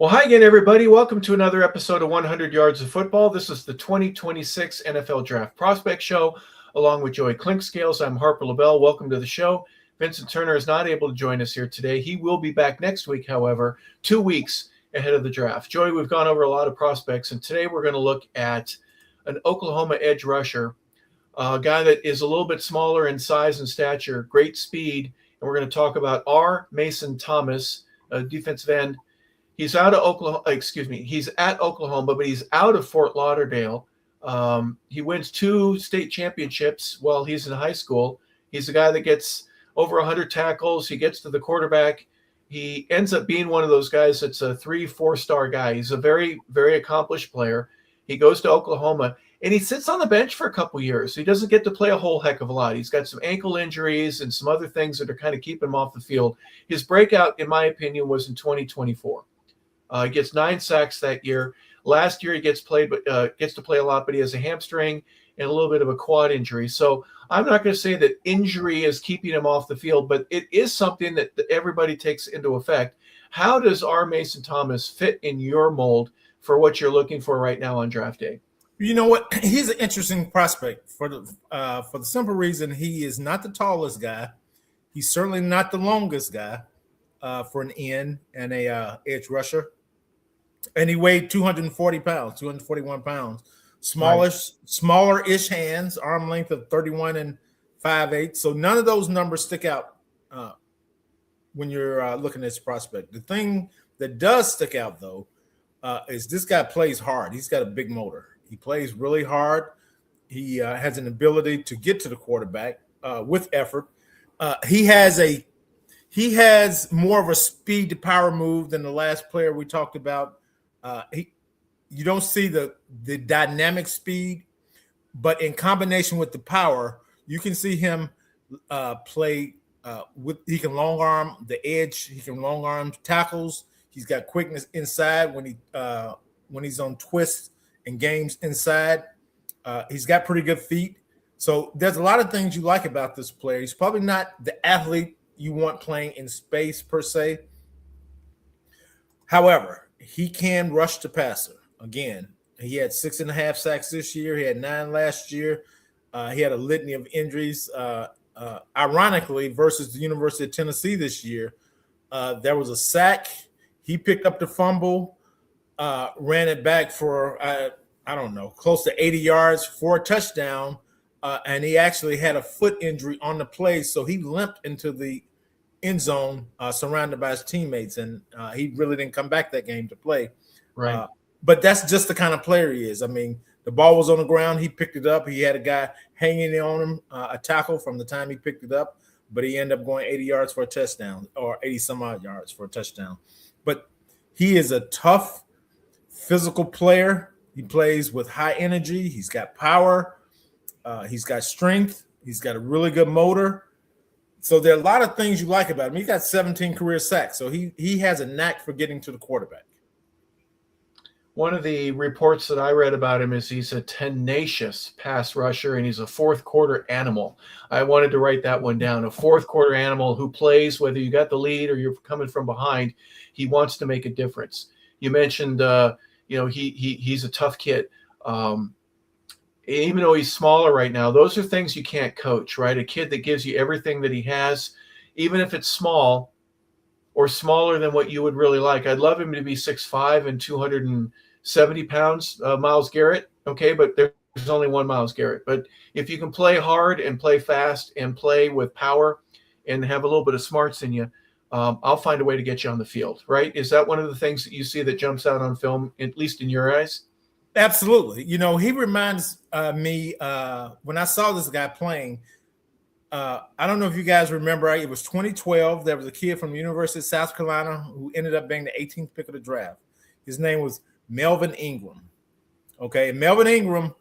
Well, hi again, everybody. Welcome to another episode of 100 Yards of Football. This is the 2026 NFL Draft Prospect Show, along with Joey Clinkscales. I'm Harper LeBel. Welcome to the show. Vincent Turner is not able to join us here today. He will be back next week, however, 2 weeks ahead of the draft. Joey, we've gone over a lot of prospects, and today we're going to look at an Oklahoma edge rusher, a guy that is a little bit smaller in size and stature, great speed, and we're going to talk about Mason Thomas, a defensive end. He's out of Oklahoma. He's at Oklahoma, but he's out of Fort Lauderdale. He wins 2 state championships while he's in high school. He's a guy that gets over 100 tackles. He gets to the quarterback. He ends up being one of those guys that's a 3-4-star guy. He's a very, very accomplished player. He goes to Oklahoma, and he sits on the bench for a couple years. He doesn't get to play a whole heck of a lot. He's got some ankle injuries and some other things that are kind of keeping him off the field. His breakout, in my opinion, was in 2024. He gets 9 sacks that year. Last year he gets to play a lot, but he has a hamstring and a little bit of a quad injury. So I'm not going to say that injury is keeping him off the field, but it is something that everybody takes into effect. How does Mason Thomas fit in your mold for what you're looking for right now on draft day? You know what? He's an interesting prospect for the simple reason he is not the tallest guy. He's certainly not the longest guy for an end and a edge rusher. And he weighed 240 pounds, 241 pounds. Smaller-ish hands, arm length of 31 and 5/8. So none of those numbers stick out when you're looking at this prospect. The thing that does stick out, though, is this guy plays hard. He's got a big motor. He plays really hard. He has an ability to get to the quarterback with effort. He has more of a speed to power move than the last player we talked about. You don't see the dynamic speed, but in combination with the power, you can see him play he can long arm the edge. He can long arm tackles. He's got quickness inside when he's on twists and games inside. He's got pretty good feet. So there's a lot of things you like about this player. He's probably not the athlete you want playing in space per se. However, he can rush the passer. Again, he had 6.5 sacks this year. He had 9 last year. He had a litany of injuries. Ironically, versus the University of Tennessee this year, there was a sack. He picked up the fumble, ran it back for, close to 80 yards for a touchdown. And he actually had a foot injury on the play, so he limped into the end zone surrounded by his teammates, and he really didn't come back that game to play. Right. But that's just the kind of player he is. I mean, the ball was on the ground. He picked it up. He had a guy hanging on him, a tackle from the time he picked it up, but he ended up going 80 yards for a touchdown or 80-some-odd yards for a touchdown. But he is a tough, physical player. He plays with high energy. He's got power. He's got strength. He's got a really good motor. So there are a lot of things you like about him. He got 17 career sacks, so he has a knack for getting to the quarterback. One of the reports that I read about him is he's a tenacious pass rusher, and he's a fourth-quarter animal. I wanted to write that one down. A fourth-quarter animal who plays, whether you got the lead or you're coming from behind, he wants to make a difference. You mentioned, he's a tough kid. Even though he's smaller right now, those are things you can't coach, right? A kid that gives you everything that he has, even if it's small or smaller than what you would really like. I'd love him to be 6'5" and 270 pounds, Myles Garrett, okay? But there's only one Myles Garrett. But if you can play hard and play fast and play with power and have a little bit of smarts in you, I'll find a way to get you on the field, right? Is that one of the things that you see that jumps out on film, at least in your eyes? Absolutely. You know, he reminds me when I saw this guy playing, I don't know if you guys remember, it was 2012. There was a kid from the University of South Carolina who ended up being the 18th pick of the draft. His name was Melvin Ingram. Okay, Melvin Ingram,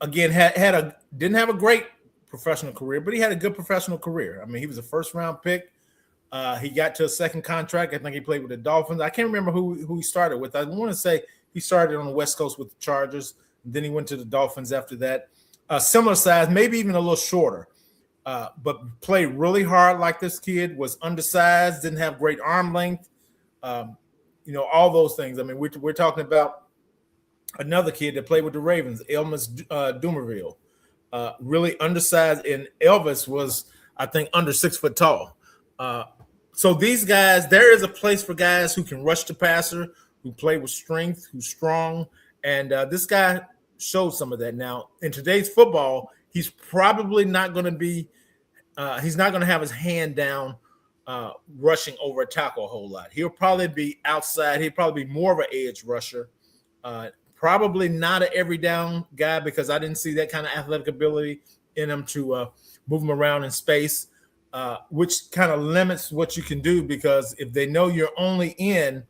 again, didn't have a great professional career, but he had a good professional career. I mean, he was a first-round pick. He got to a second contract. I think he played with the Dolphins. I can't remember who he started with. I want to say he started on the West Coast with the Chargers. Then he went to the Dolphins after that. Similar size, maybe even a little shorter, but played really hard like this kid, was undersized, didn't have great arm length. all those things. I mean, we're talking about another kid that played with the Ravens, Elvis Dumerville, really undersized, and Elvis was, I think, under 6 foot tall. So these guys, there is a place for guys who can rush the passer, who play with strength, who's strong, and this guy showed some of that. Now, in today's football, he's probably not going to be he's not going to have his hand down rushing over a tackle a whole lot. He'll probably be outside. He'll probably be more of an edge rusher. Probably not an every down guy, because I didn't see that kind of athletic ability in him to move him around in space, which kind of limits what you can do, because if they know you're only in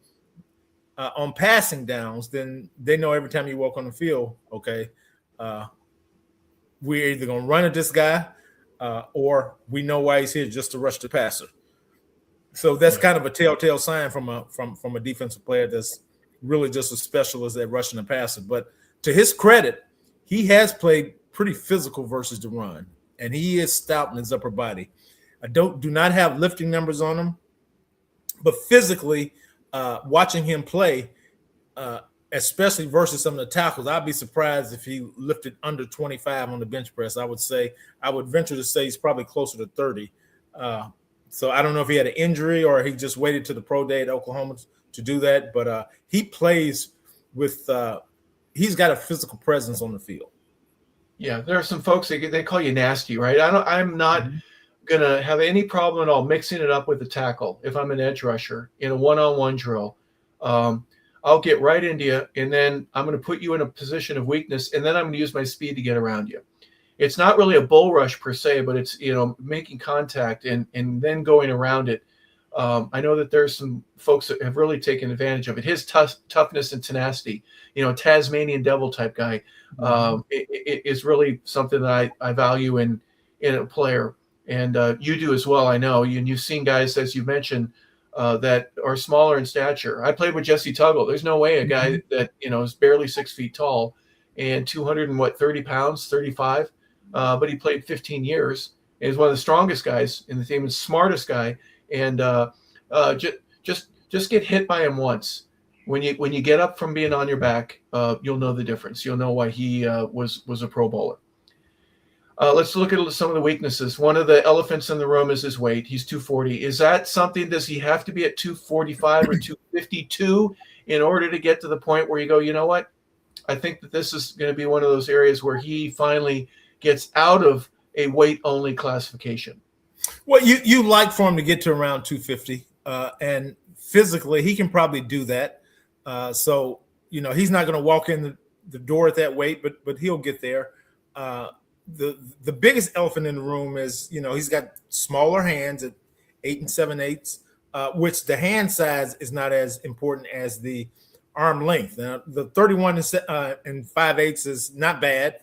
on passing downs, then they know every time you walk on the field, okay, we're either going to run at this guy or we know why he's here, just to rush the passer. So that's kind of a telltale sign from a defensive player that's really just a specialist at rushing the passer. But to his credit, he has played pretty physical versus the run, and he is stout in his upper body. I do not have lifting numbers on him, but physically, watching him play, especially versus some of the tackles, I'd be surprised if he lifted under 25 on the bench press. I would venture to say he's probably closer to 30. So I don't know if he had an injury or he just waited to the pro day at Oklahoma to do that, but he plays with he's got a physical presence on the field. Yeah, there are some folks they call you nasty, right? I'm not gonna have any problem at all mixing it up with the tackle if I'm an edge rusher in a one-on-one drill. I'll get right into you, and then I'm going to put you in a position of weakness, and then I'm going to use my speed to get around you. It's not really a bull rush per se, but it's, making contact and then going around it. I know that there's some folks that have really taken advantage of it. His toughness and tenacity, Tasmanian devil type guy, it is really something that I value in a player. And you do as well, I know. And you've seen guys, as you mentioned, that are smaller in stature. I played with Jesse Tuggle. There's no way a guy that, is barely 6 feet tall and 230 pounds, 35, but he played 15 years. He's one of the strongest guys in the team, the smartest guy. And just get hit by him once. When you get up from being on your back, you'll know the difference. You'll know why he was a Pro Bowler. Let's look at some of the weaknesses. One of the elephants in the room is his weight. He's 240. Is that something, does he have to be at 245 or 252 in order to get to the point where you go, you know what? I think that this is going to be one of those areas where he finally gets out of a weight-only classification. Well, you like for him to get to around 250, and physically he can probably do that. So, he's not going to walk in the door at that weight, but he'll get there. The biggest elephant in the room is, he's got smaller hands at 8 7/8, which the hand size is not as important as the arm length. Now, the 31 and 5/8 is not bad.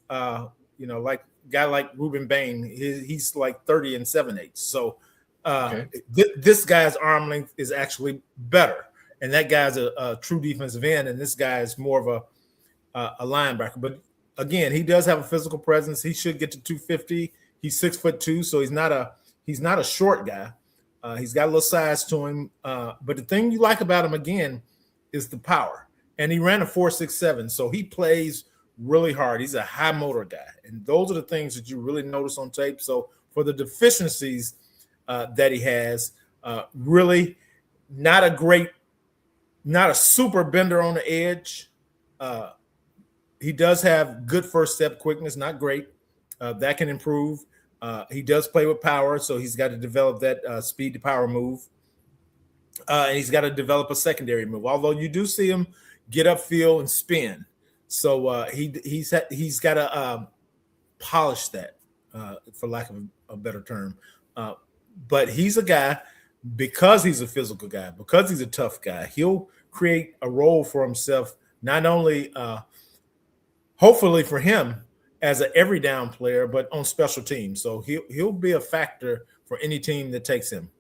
Like a guy like Ruben Bain, he's like 30 and 7/8. So this guy's arm length is actually better, and that guy's a true defensive end, and this guy is more of a linebacker. But again, he does have a physical presence. He should get to 250. He's 6'2", so he's not a short guy. He's got a little size to him. But the thing you like about him, again, is the power. And he ran a 4.67, so he plays really hard. He's a high motor guy. And those are the things that you really notice on tape. So for the deficiencies that he has, really not a super bender on the edge. He does have good first step quickness, not great. That can improve. He does play with power, so he's got to develop that speed to power move. And he's got to develop a secondary move, although you do see him get upfield and spin. So he's got to polish that, for lack of a better term. But he's a guy, because he's a physical guy, because he's a tough guy, he'll create a role for himself, not only hopefully for him as an every down player, but on special teams. So he'll be a factor for any team that takes him.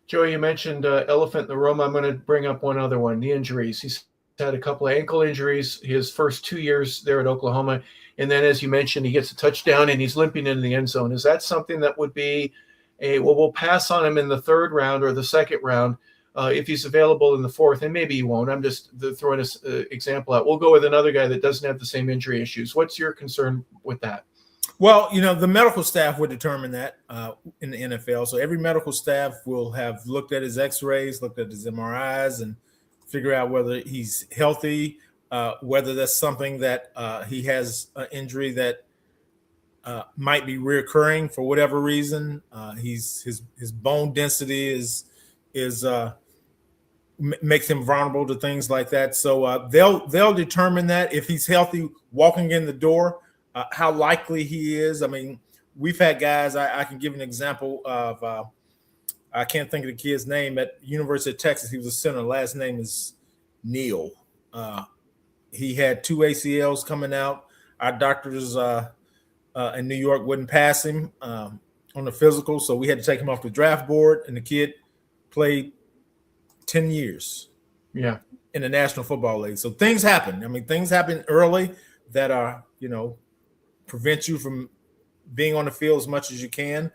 Joey, you mentioned elephant in the room. I'm going to bring up one other one, the injuries. He's had a couple of ankle injuries his first 2 years there at Oklahoma. And then, as you mentioned, he gets a touchdown and he's limping into the end zone. Is that something that would be we'll pass on him in the third round or the second round, if he's available in the fourth, and maybe he won't. I'm just throwing an example out. We'll go with another guy that doesn't have the same injury issues. What's your concern with that? Well, the medical staff would determine that in the NFL. So every medical staff will have looked at his X-rays, looked at his MRIs, and figure out whether he's healthy, whether that's something that he has an injury that might be reoccurring for whatever reason. His bone density is makes him vulnerable to things like that. So they'll determine that if he's healthy walking in the door, how likely he is. I mean, we've had guys. I can give an example of. I can't think of the kid's name at University of Texas. He was a center. Last name is Neal. He had 2 ACLs coming out. Our doctors in New York wouldn't pass him on the physical, so we had to take him off the draft board. And the kid played 10 years, in the National Football League. So things happen. I mean, things happen early that are prevent you from being on the field as much as you can.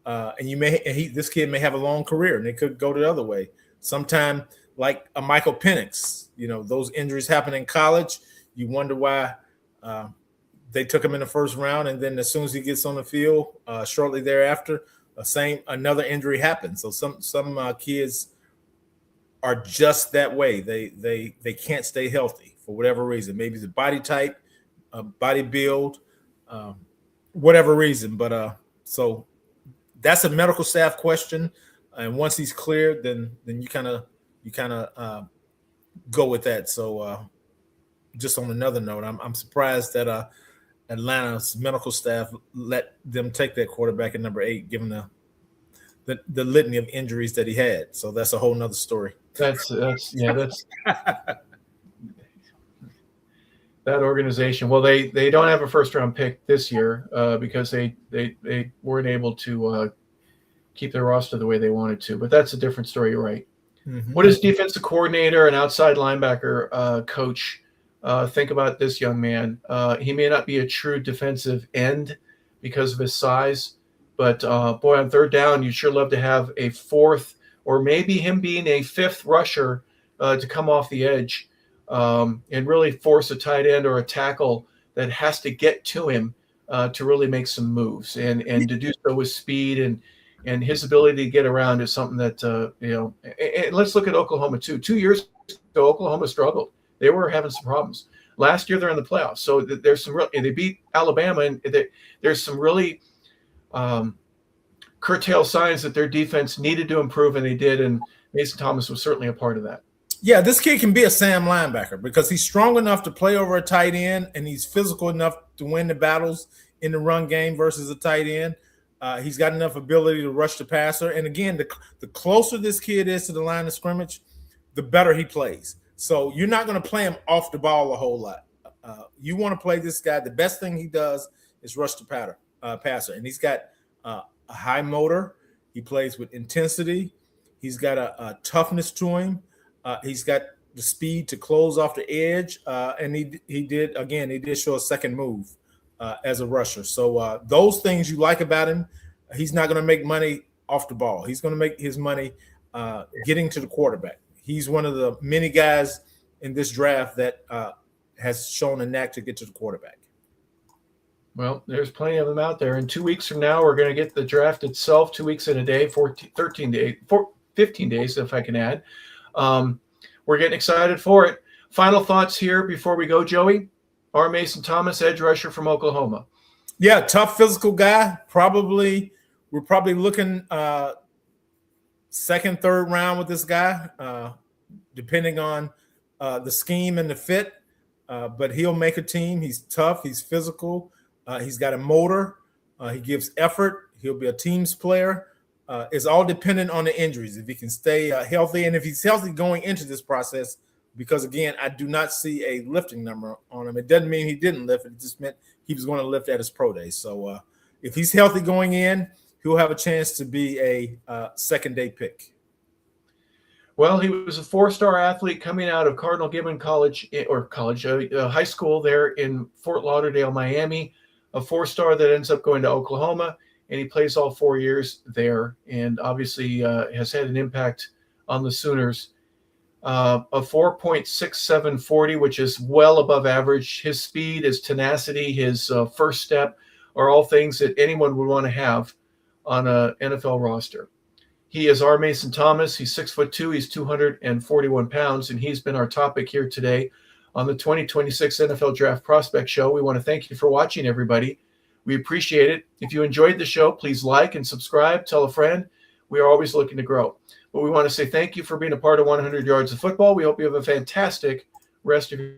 And this kid may have a long career, and it could go the other way. Sometime like a Michael Penix, those injuries happen in college. You wonder why they took him in the first round, and then as soon as he gets on the field, shortly thereafter, another injury happens. So some kids are just that way. They can't stay healthy for whatever reason. Maybe the body type, body build, whatever reason. But so that's a medical staff question. And once he's cleared, then you kind of go with that. So just on another note, I'm surprised that Atlanta's medical staff let them take that quarterback at number 8, given the litany of injuries that he had. So that's a whole nother story. That's that organization. Well, they don't have a first round pick this year because they weren't able to keep their roster the way they wanted to. But that's a different story. You're right. Mm-hmm. What does defensive coordinator and outside linebacker coach think about this young man? He may not be a true defensive end because of his size, but boy, on third down, you'd sure love to have a fourth or maybe him being a fifth rusher to come off the edge and really force a tight end or a tackle that has to get to him to really make some moves and to do so with speed and his ability to get around is something that, and let's look at Oklahoma too. 2 years ago, Oklahoma struggled. They were having some problems. Last year, they're in the playoffs. So there's some they beat Alabama, and there's some really curtail signs that their defense needed to improve, and they did. And Mason Thomas was certainly a part of that. Yeah, this kid can be a Sam linebacker because he's strong enough to play over a tight end, and he's physical enough to win the battles in the run game versus a tight end. He's got enough ability to rush the passer. And again, the closer this kid is to the line of scrimmage, the better he plays. So you're not going to play him off the ball a whole lot. You want to play this guy. The best thing he does is rush the passer. And he's got a high motor. He plays with intensity. He's got a toughness to him. He's got the speed to close off the edge. And he did show a second move as a rusher. So those things you like about him. He's not going to make money off the ball. He's going to make his money getting to the quarterback. He's one of the many guys in this draft that has shown a knack to get to the quarterback. Well, there's plenty of them out there. And 2 weeks from now, we're going to get the draft itself, 2 weeks in a day, 15 days, if I can add. We're getting excited for it. Final thoughts here before we go, Joey. R. Mason Thomas, edge rusher from Oklahoma. Yeah, tough physical guy. We're probably looking second, third round with this guy, depending on the scheme and the fit. But he'll make a team. He's tough. He's physical. He's got a motor. He gives effort. He'll be a team's player. It's all dependent on the injuries. If he can stay healthy, and if he's healthy going into this process, because, again, I do not see a lifting number on him. It doesn't mean he didn't lift. It just meant he was going to lift at his pro day. So if he's healthy going in, he'll have a chance to be a second-day pick. Well, he was a four-star athlete coming out of Cardinal Gibbon high school there in Fort Lauderdale, Miami, a four-star that ends up going to Oklahoma, and he plays all 4 years there and obviously has had an impact on the Sooners. A 4.6740, which is well above average. His speed, his tenacity, his first step are all things that anyone would want to have on an NFL roster. He is our Mason Thomas. He's 6'2". He's 241 pounds, and he's been our topic here today on the 2026 NFL Draft Prospect Show. We want to thank you for watching, everybody. We appreciate it. If you enjoyed the show, please like and subscribe. Tell a friend. We are always looking to grow. But we want to say thank you for being a part of 100 Yards of Football. We hope you have a fantastic rest of your